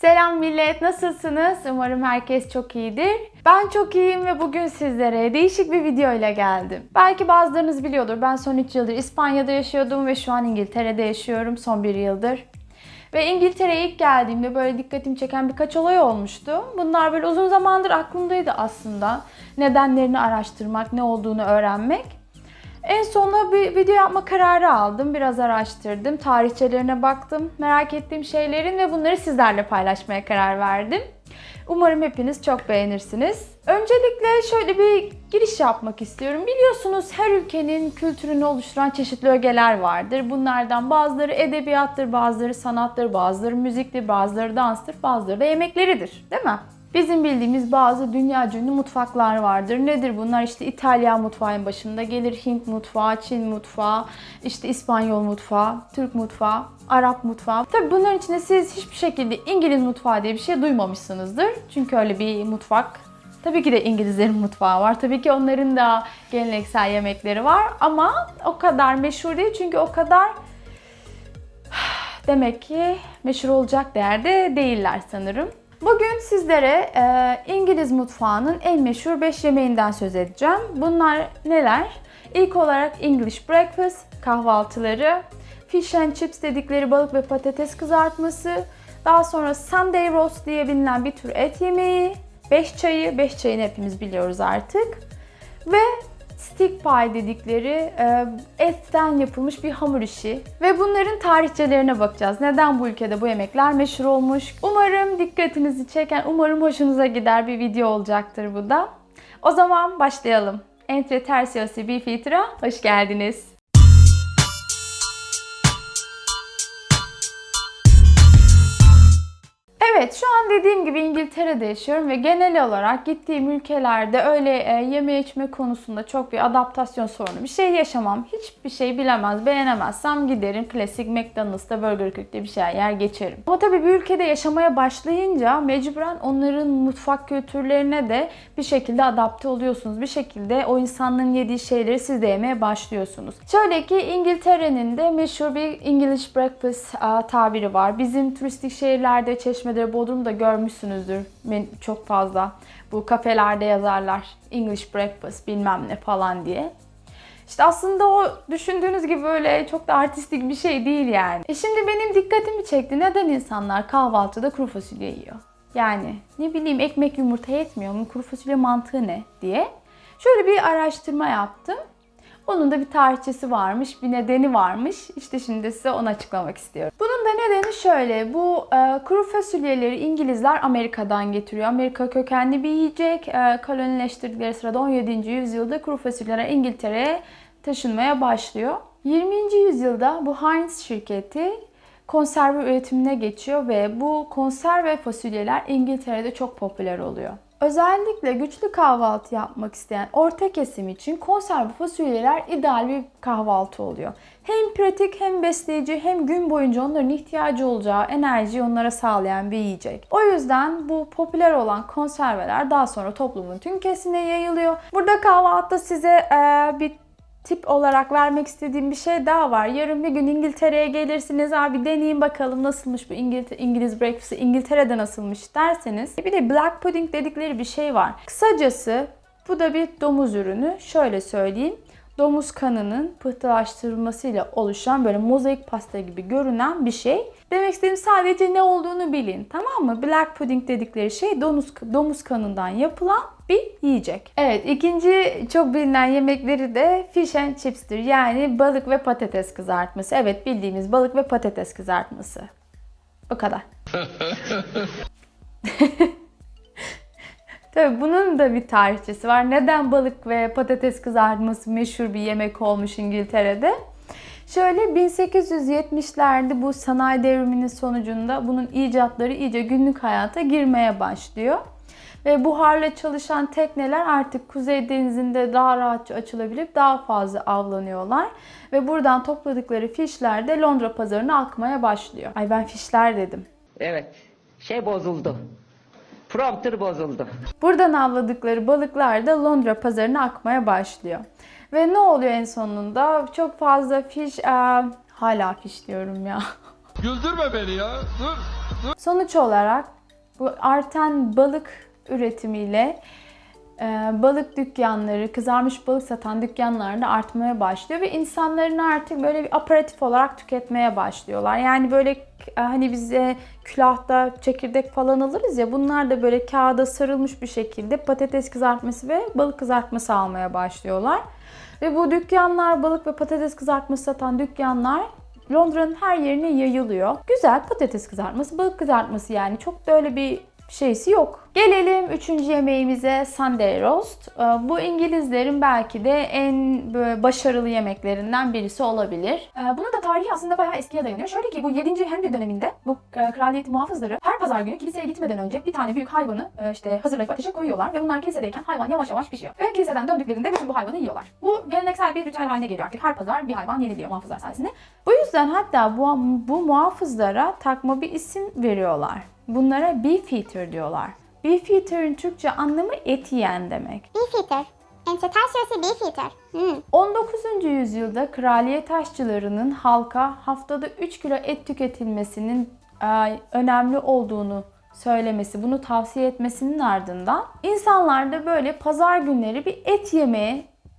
Selam millet, nasılsınız? Umarım herkes çok iyidir. Ben çok iyiyim ve bugün sizlere değişik bir video ile geldim. Belki bazılarınız biliyordur, ben son 3 yıldır İspanya'da yaşıyordum ve şu an İngiltere'de yaşıyorum son 1 yıldır. Ve İngiltere'ye ilk geldiğimde böyle dikkatimi çeken birkaç olay olmuştu. Bunlar böyle uzun zamandır aklımdaydı aslında. Nedenlerini araştırmak, ne olduğunu öğrenmek. En sonunda bir video yapma kararı aldım. Biraz araştırdım, tarihçelerine baktım, merak ettiğim şeylerin ve bunları sizlerle paylaşmaya karar verdim. Umarım hepiniz çok beğenirsiniz. Öncelikle şöyle bir giriş yapmak istiyorum. Biliyorsunuz her ülkenin kültürünü oluşturan çeşitli ögeler vardır. Bunlardan bazıları edebiyattır, bazıları sanattır, bazıları müziktir, bazıları danstır, bazıları da yemekleridir, değil mi? Bizim bildiğimiz bazı dünyaca ünlü mutfaklar vardır. Nedir bunlar? İşte İtalyan mutfağın başında gelir, Hint mutfağı, Çin mutfağı, işte İspanyol mutfağı, Türk mutfağı, Arap mutfağı. Tabii bunların içinde siz hiçbir şekilde İngiliz mutfağı diye bir şey duymamışsınızdır. Çünkü öyle bir mutfak. Tabii ki de İngilizlerin mutfağı var. Tabii ki onların da geleneksel yemekleri var. Ama o kadar meşhur değil çünkü o kadar demek ki meşhur olacak değerde değiller sanırım. Bugün sizlere İngiliz mutfağının en meşhur 5 yemeğinden söz edeceğim. Bunlar neler? İlk olarak English breakfast, kahvaltıları, fish and chips dedikleri balık ve patates kızartması, daha sonra Sunday roast diye bilinen bir tür et yemeği, 5 çayı, 5 çayını hepimiz biliyoruz artık ve stick pie dedikleri etten yapılmış bir hamur işi. Ve bunların tarihçelerine bakacağız. Neden bu ülkede bu yemekler meşhur olmuş? Umarım dikkatinizi çeken, umarım hoşunuza gider bir video olacaktır bu da. O zaman başlayalım. Entre Tercios y Beef Eater'a hoş geldiniz. Evet, şu an dediğim gibi İngiltere'de yaşıyorum ve genel olarak gittiğim ülkelerde öyle yeme içme konusunda çok bir adaptasyon sorunu bir şey yaşamam. Hiçbir şey bilemez, beğenemezsem giderim klasik McDonald's'ta, Burger King'de bir şey yer geçerim. Ama tabii bir ülkede yaşamaya başlayınca mecburen onların mutfak kültürlerine de bir şekilde adapte oluyorsunuz. Bir şekilde o insanların yediği şeyleri siz de yemeye başlıyorsunuz. Şöyle ki İngiltere'nin de meşhur bir English breakfast tabiri var. Bizim turistik şehirlerde, Çeşme'de, Bodrum'da görmüşsünüzdür çok fazla. Bu kafelerde yazarlar English breakfast bilmem ne falan diye. İşte aslında o düşündüğünüz gibi böyle çok da artistik bir şey değil yani. Şimdi benim dikkatimi çekti. Neden insanlar kahvaltıda kuru fasulye yiyor? Yani ne bileyim ekmek yumurta yetmiyor mu? Kuru fasulye mantığı ne diye. Şöyle bir araştırma yaptım. Onun da bir tarihçesi varmış, bir nedeni varmış. İşte şimdi size onu açıklamak istiyorum. Bunun da nedeni şöyle. Bu kuru fasulyeleri İngilizler Amerika'dan getiriyor. Amerika kökenli bir yiyecek. Kolonileştirdikleri sırada 17. yüzyılda kuru fasulyeler İngiltere'ye taşınmaya başlıyor. 20. yüzyılda bu Heinz şirketi konserve üretimine geçiyor ve bu konserve fasulyeler İngiltere'de çok popüler oluyor. Özellikle güçlü kahvaltı yapmak isteyen orta kesim için konserve fasulyeler ideal bir kahvaltı oluyor. Hem pratik hem besleyici hem gün boyunca onların ihtiyacı olacağı enerjiyi onlara sağlayan bir yiyecek. O yüzden bu popüler olan konserveler daha sonra toplumun tüm kesimine yayılıyor. Burada kahvaltıda size bir tip olarak vermek istediğim bir şey daha var. Yarın bir gün İngiltere'ye gelirsiniz. Abi deneyin bakalım nasılmış bu İngiliz breakfast'ı, İngiltere'de nasılmış derseniz. Bir de black pudding dedikleri bir şey var. Kısacası bu da bir domuz ürünü. Şöyle söyleyeyim. Domuz kanının pıhtılaştırılmasıyla oluşan böyle mozaik pasta gibi görünen bir şey. Demek istediğim sadece ne olduğunu bilin. Tamam mı? Black pudding dedikleri şey domuz kanından yapılan bir yiyecek. Evet, ikinci çok bilinen yemekleri de fish and chips'tir. Yani balık ve patates kızartması. Evet, bildiğimiz balık ve patates kızartması. O kadar. Tabii bunun da bir tarihçesi var. Neden balık ve patates kızartması meşhur bir yemek olmuş İngiltere'de? Şöyle 1870'lerde bu sanayi devriminin sonucunda bunun icatları iyice günlük hayata girmeye başlıyor. Ve buharla çalışan tekneler artık Kuzey Denizi'nde daha rahatça açılabilip daha fazla avlanıyorlar. Ve buradan topladıkları fişler de Londra pazarına akmaya başlıyor. Ay ben fişler dedim. Evet, bozuldu. Prompter bozuldu. Buradan avladıkları balıklar da Londra pazarına akmaya başlıyor. Ve ne oluyor en sonunda? Çok fazla fiş... hala fiş diyorum ya. Güldürme beni ya. Dur. Sonuç olarak bu artan balık üretimiyle balık dükkanları, kızarmış balık satan dükkanlar da artmaya başlıyor ve insanların artık böyle bir aperatif olarak tüketmeye başlıyorlar. Yani böyle hani bize külahta çekirdek falan alırız ya, bunlar da böyle kağıda sarılmış bir şekilde patates kızartması ve balık kızartması almaya başlıyorlar. Ve bu dükkanlar, balık ve patates kızartması satan dükkanlar Londra'nın her yerine yayılıyor. Güzel patates kızartması, balık kızartması, yani çok da öyle bir şeysi yok. Gelelim 3. yemeğimize, Sunday roast. Bu İngilizlerin belki de en böyle başarılı yemeklerinden birisi olabilir. Bunun da tarihi aslında bayağı eskiye dayanıyor. Şöyle ki bu 7. Henry döneminde bu kraliyet muhafızları her pazar günü kiliseye gitmeden önce bir tane büyük hayvanı işte hazırlayıp ateşe koyuyorlar ve bunlar kilisedeyken hayvan yavaş yavaş pişiyor. Ve kiliseden döndüklerinde bütün bu hayvanı yiyorlar. Bu geleneksel bir ritüel haline geliyor artık. Her pazar bir hayvan yeniliyor muhafızlar sayesinde. Bu yüzden hatta bu muhafızlara takma bir isim veriyorlar. Bunlara beefeater diyorlar. Beefeater'ın Türkçe anlamı et yiyen demek. Beefeater. Ense ters beefeater. 19. yüzyılda kraliyet aşçılarının halka haftada 3 kilo et tüketilmesinin önemli olduğunu söylemesi, bunu tavsiye etmesinin ardından insanlarda böyle pazar günleri bir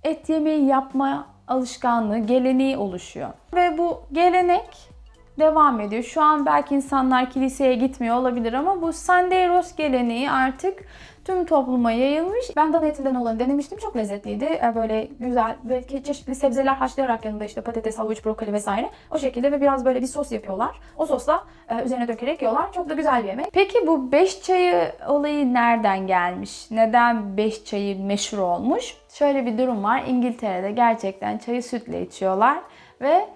et yemeği yapma alışkanlığı, geleneği oluşuyor. Ve bu gelenek devam ediyor. Şu an belki insanlar kiliseye gitmiyor olabilir ama bu Sunday roast geleneği artık tüm topluma yayılmış. Ben dana etinden olanı denemiştim. Çok lezzetliydi. Böyle güzel ve çeşitli sebzeler haşlayarak yanında işte patates, havuç, brokoli vesaire. O şekilde ve biraz böyle bir sos yapıyorlar. O sosla üzerine dökerek yiyorlar. Çok da güzel bir yemek. Peki bu 5 çayı olayı nereden gelmiş? Neden 5 çayı meşhur olmuş? Şöyle bir durum var. İngiltere'de gerçekten çayı sütle içiyorlar ve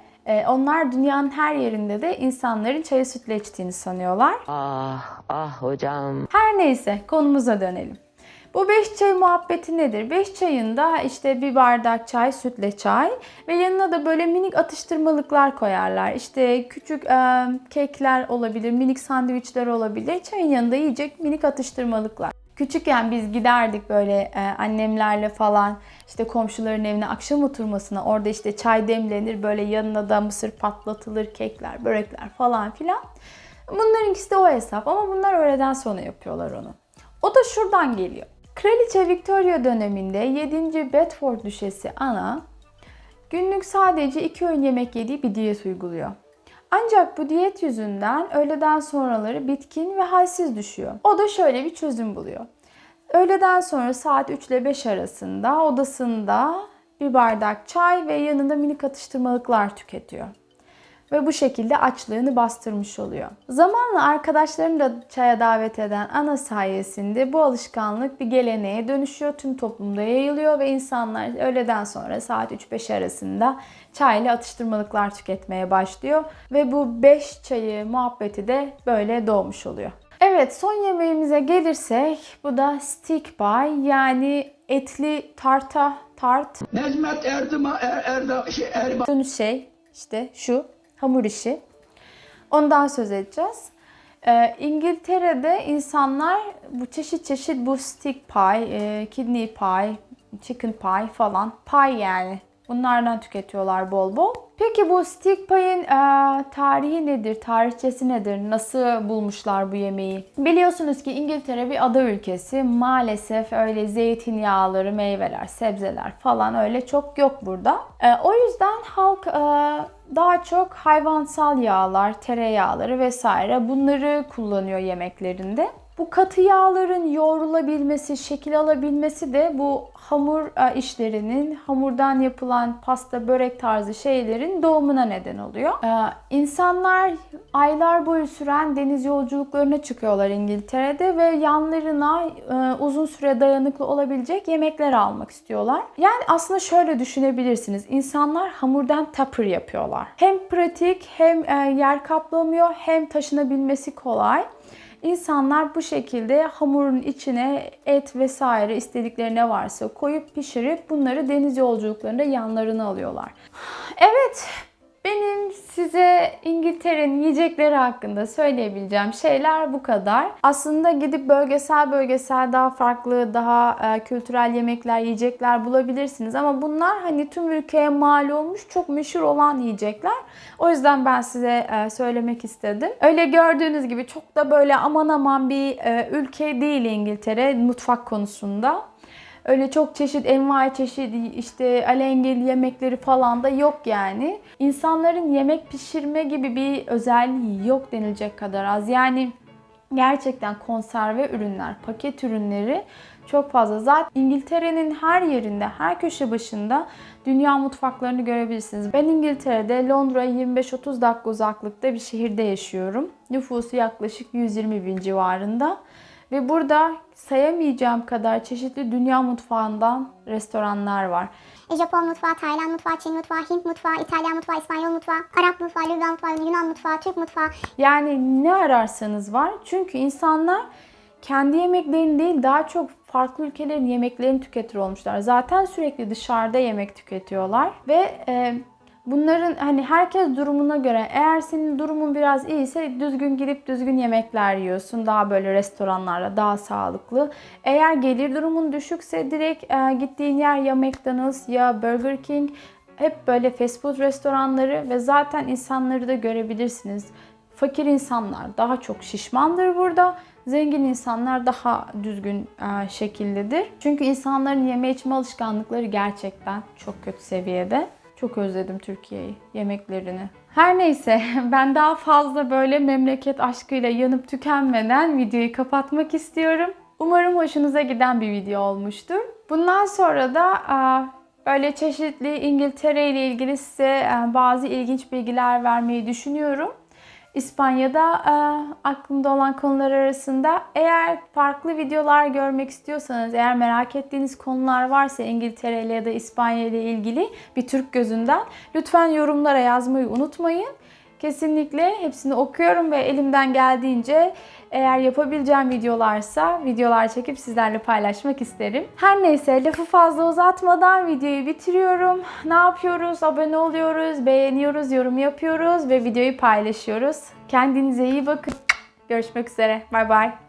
onlar dünyanın her yerinde de insanların çayı sütle içtiğini sanıyorlar. Ah hocam. Her neyse, konumuza dönelim. Bu 5 çay muhabbeti nedir? 5 çayında işte bir bardak çay, sütle çay ve yanına da böyle minik atıştırmalıklar koyarlar. İşte küçük kekler olabilir, minik sandviçler olabilir. Çayın yanında yiyecek minik atıştırmalıklar. Küçükken biz giderdik böyle annemlerle falan işte komşuların evine akşam oturmasına. Orada işte çay demlenir, böyle yanına da mısır patlatılır, kekler, börekler falan filan. Bunlarınkisi de o hesap ama bunlar öğleden sonra yapıyorlar onu. O da şuradan geliyor. Kraliçe Victoria döneminde 7. Bedford Düşesi Ana günlük sadece 2 öğün yemek yediği bir diyet uyguluyor. Ancak bu diyet yüzünden öğleden sonraları bitkin ve halsiz düşüyor. O da şöyle bir çözüm buluyor. Öğleden sonra saat 3 ile 5 arasında odasında bir bardak çay ve yanında minik atıştırmalıklar tüketiyor. Ve bu şekilde açlığını bastırmış oluyor. Zamanla arkadaşlarını da çaya davet eden Ana sayesinde bu alışkanlık bir geleneğe dönüşüyor. Tüm toplumda yayılıyor ve insanlar öğleden sonra saat 3-5 arasında çayla atıştırmalıklar tüketmeye başlıyor. Ve bu 5 çayı muhabbeti de böyle doğmuş oluyor. Evet, son yemeğimize gelirsek bu da stick pie, yani etli tart. Necmet Erdoğan Şey işte şu hamur işi. Ondan söz edeceğiz. İngiltere'de insanlar bu çeşit bu stick pie, kidney pie, chicken pie falan. Pie yani. Bunlardan tüketiyorlar bol bol. Peki bu stick pie'in tarihi nedir? Tarihçesi nedir? Nasıl bulmuşlar bu yemeği? Biliyorsunuz ki İngiltere bir ada ülkesi. Maalesef öyle zeytinyağları, meyveler, sebzeler falan öyle çok yok burada. O yüzden halk daha çok hayvansal yağlar, tereyağları vesaire bunları kullanıyor yemeklerinde. Bu katı yağların yoğrulabilmesi, şekil alabilmesi de bu hamur işlerinin, hamurdan yapılan pasta, börek tarzı şeylerin doğumuna neden oluyor. İnsanlar aylar boyu süren deniz yolculuklarına çıkıyorlar İngiltere'de ve yanlarına uzun süre dayanıklı olabilecek yemekler almak istiyorlar. Yani aslında şöyle düşünebilirsiniz. İnsanlar hamurdan tupper yapıyorlar. Hem pratik, hem yer kaplamıyor, hem taşınabilmesi kolay. İnsanlar bu şekilde hamurun içine et vesaire istedikleri ne varsa koyup pişirip bunları deniz yolculuklarında yanlarına alıyorlar. Evet, Benim size İngiltere'nin yiyecekleri hakkında söyleyebileceğim şeyler bu kadar. Aslında gidip bölgesel daha farklı, daha kültürel yemekler, yiyecekler bulabilirsiniz. Ama bunlar hani tüm ülkeye mal olmuş, çok meşhur olan yiyecekler. O yüzden ben size söylemek istedim. Öyle gördüğünüz gibi çok da böyle aman aman bir ülke değil İngiltere mutfak konusunda. Öyle çok çeşit, envai çeşit işte alengil yemekleri falan da yok yani. İnsanların yemek pişirme gibi bir özelliği yok denilecek kadar az. Yani gerçekten konserve ürünler, paket ürünleri çok fazla. Zaten İngiltere'nin her yerinde, her köşe başında dünya mutfaklarını görebilirsiniz. Ben İngiltere'de Londra'ya 25-30 dakika uzaklıkta bir şehirde yaşıyorum. Nüfusu yaklaşık 120 bin civarında. Ve burada sayamayacağım kadar çeşitli dünya mutfağından restoranlar var. Japon mutfağı, Tayland mutfağı, Çin mutfağı, Hint mutfağı, İtalyan mutfağı, İspanyol mutfağı, Arap mutfağı, Lübnan mutfağı, Yunan mutfağı, Türk mutfağı. Yani ne ararsanız var. Çünkü insanlar kendi yemeklerini değil daha çok farklı ülkelerin yemeklerini tüketir olmuşlar. Zaten sürekli dışarıda yemek tüketiyorlar ve bunların hani herkes durumuna göre, eğer senin durumun biraz iyiyse düzgün gidip düzgün yemekler yiyorsun. Daha böyle restoranlarla, daha sağlıklı. Eğer gelir durumun düşükse direkt gittiğin yer ya McDonald's ya Burger King. Hep böyle fast food restoranları ve zaten insanları da görebilirsiniz. Fakir insanlar daha çok şişmandır burada. Zengin insanlar daha düzgün şekildedir. Çünkü insanların yeme içme alışkanlıkları gerçekten çok kötü seviyede. Çok özledim Türkiye'yi, yemeklerini. Her neyse ben daha fazla böyle memleket aşkıyla yanıp tükenmeden videoyu kapatmak istiyorum. Umarım hoşunuza giden bir video olmuştur. Bundan sonra da böyle çeşitli İngiltere ile ilgili size bazı ilginç bilgiler vermeyi düşünüyorum. İspanya'da aklımda olan konular arasında eğer farklı videolar görmek istiyorsanız, eğer merak ettiğiniz konular varsa İngiltere ile ya da İspanya ile ilgili bir Türk gözünden lütfen yorumlara yazmayı unutmayın. Kesinlikle hepsini okuyorum ve elimden geldiğince eğer yapabileceğim videolar çekip sizlerle paylaşmak isterim. Her neyse lafı fazla uzatmadan videoyu bitiriyorum. Ne yapıyoruz? Abone oluyoruz, beğeniyoruz, yorum yapıyoruz ve videoyu paylaşıyoruz. Kendinize iyi bakın. Görüşmek üzere. Bay bay.